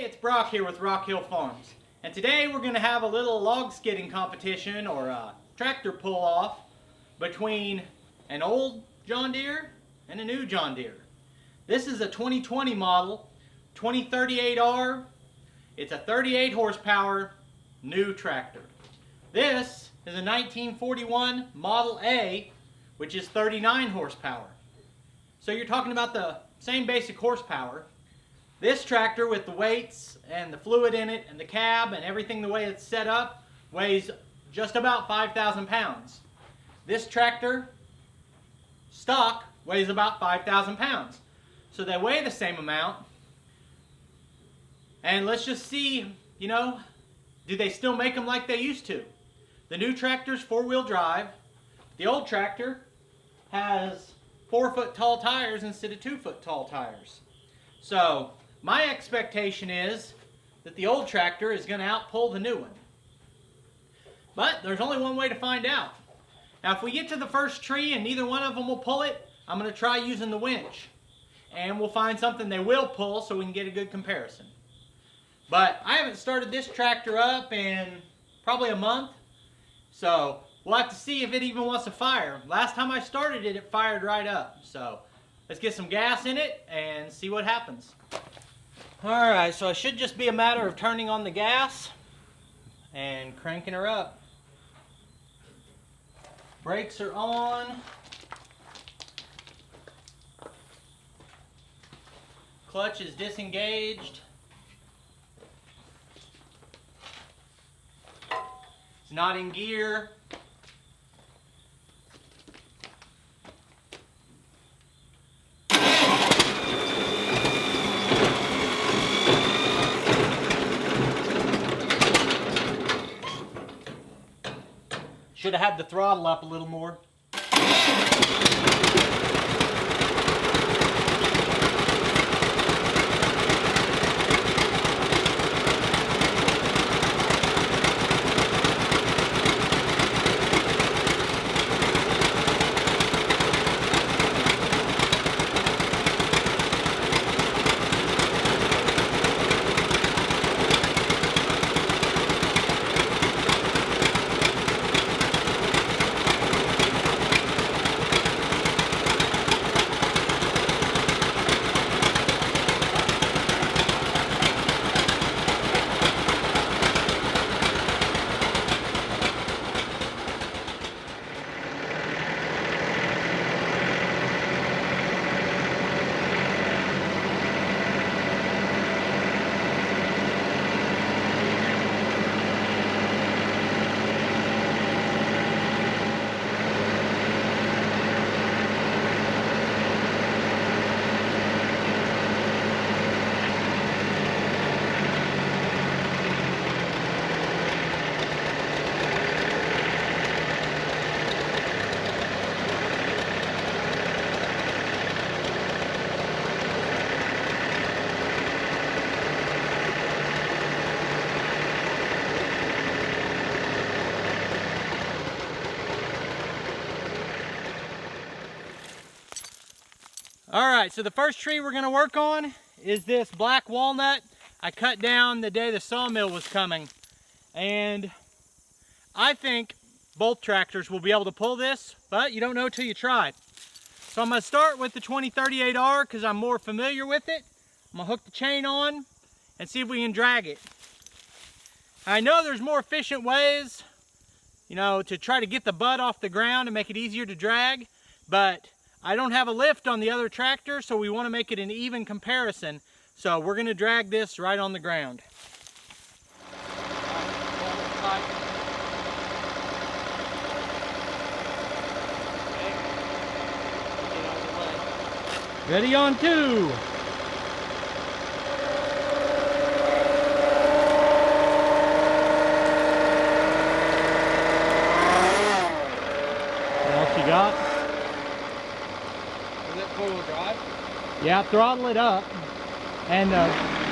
Hey, it's Brock here with Rock Hill Farms, and today we're going to have a little log skidding competition or a tractor pull-off between an old John Deere and a new John Deere. This is a 2020 model, 2038R. It's a 38 horsepower new tractor. This is a 1941 Model A, which is 39 horsepower. So you're talking about the same basic horsepower. This tractor, with the weights and the fluid in it and the cab and everything the way it's set up, weighs just about 5,000 pounds. This tractor, stock, weighs about 5,000 pounds. So they weigh the same amount. And let's just see, do they still make them like they used to? The new tractor's four-wheel drive. The old tractor has 4-foot tall tires instead of 2-foot tall tires. So my expectation is that the old tractor is going to outpull the new one. But there's only one way to find out. Now if we get to the first tree and neither one of them will pull it, I'm going to try using the winch. And we'll find something they will pull so we can get a good comparison. But I haven't started this tractor up in probably a month. So we'll have to see if it even wants to fire. Last time I started it, it fired right up. So let's get some gas in it and see what happens. Alright, so it should just be a matter of turning on the gas and cranking her up. Brakes are on. Clutch is disengaged. It's not in gear. Should have had the throttle up a little more. Alright, so the first tree we're going to work on is this black walnut I cut down the day the sawmill was coming. And I think both tractors will be able to pull this, but you don't know till you try. So I'm going to start with the 2038R because I'm more familiar with it. I'm going to hook the chain on and see if we can drag it. I know there's more efficient ways, to try to get the butt off the ground and make it easier to drag, but I don't have a lift on the other tractor, so we want to make it an even comparison. So we're going to drag this right on the ground. Ready on 2. What else you got? Four-wheel drive? Yeah, throttle it up. And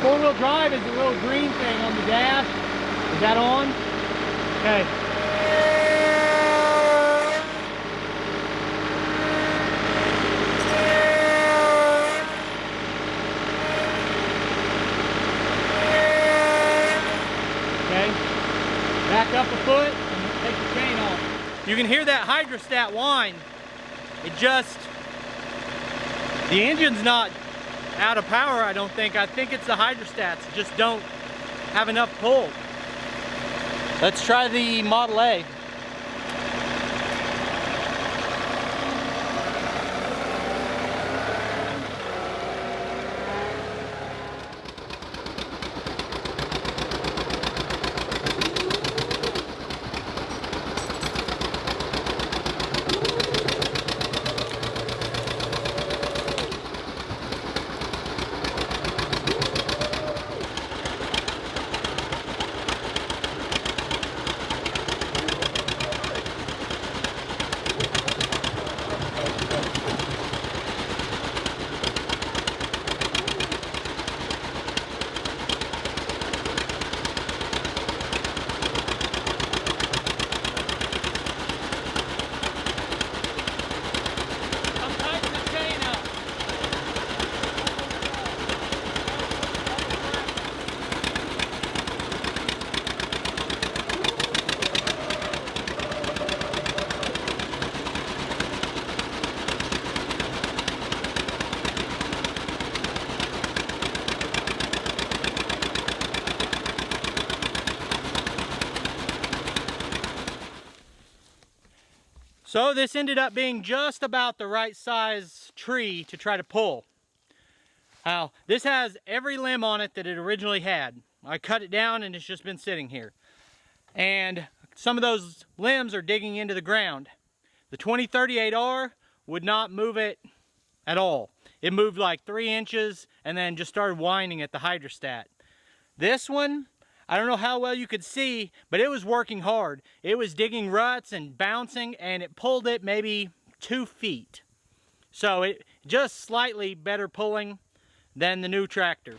four-wheel drive is the little green thing on the dash. Is that on? Okay. up a foot and take the chain off. You can hear that hydrostat whine. The engine's not out of power, I don't think. I think it's the hydrostats just don't have enough pull. Let's try the Model A. So this ended up being just about the right size tree to try to pull. Now, this has every limb on it that it originally had. I cut it down and it's just been sitting here. And some of those limbs are digging into the ground. The 2038R would not move it at all. It moved like 3 inches and then just started whining at the hydrostat. This one, I don't know how well you could see, but it was working hard. It was digging ruts and bouncing, and it pulled it maybe 2 feet. So it just slightly better pulling than the new tractor.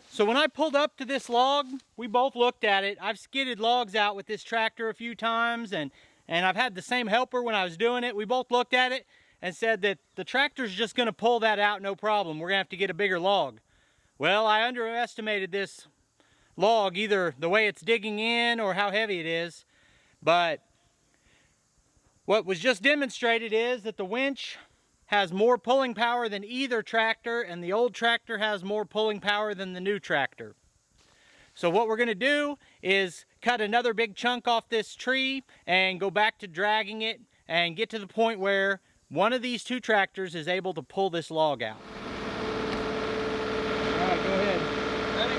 So when I pulled up to this log, we both looked at it. I've skidded logs out with this tractor a few times, and I've had the same helper when I was doing it. We both looked at it and said that the tractor's just gonna pull that out no problem. We're gonna have to get a bigger log. Well, I underestimated this log, either the way it's digging in or how heavy it is. But what was just demonstrated is that the winch has more pulling power than either tractor, and the old tractor has more pulling power than the new tractor. So what we're going to do is cut another big chunk off this tree and go back to dragging it and get to the point where one of these 2 tractors is able to pull this log out. All right, go ahead. Ready?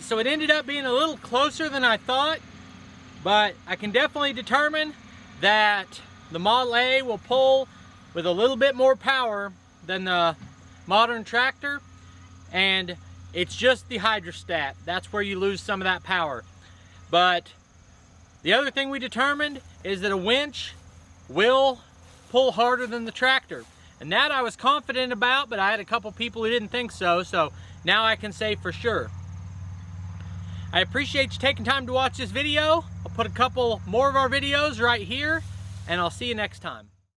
so it ended up being a little closer than I thought, but I can definitely determine that the Model A will pull with a little bit more power than the modern tractor, and it's just the hydrostat. That's where you lose some of that power. But the other thing we determined is that a winch will pull harder than the tractor. And that I was confident about, but I had a couple people who didn't think so, so now I can say for sure. I appreciate you taking time to watch this video. I'll put a couple more of our videos right here, and I'll see you next time.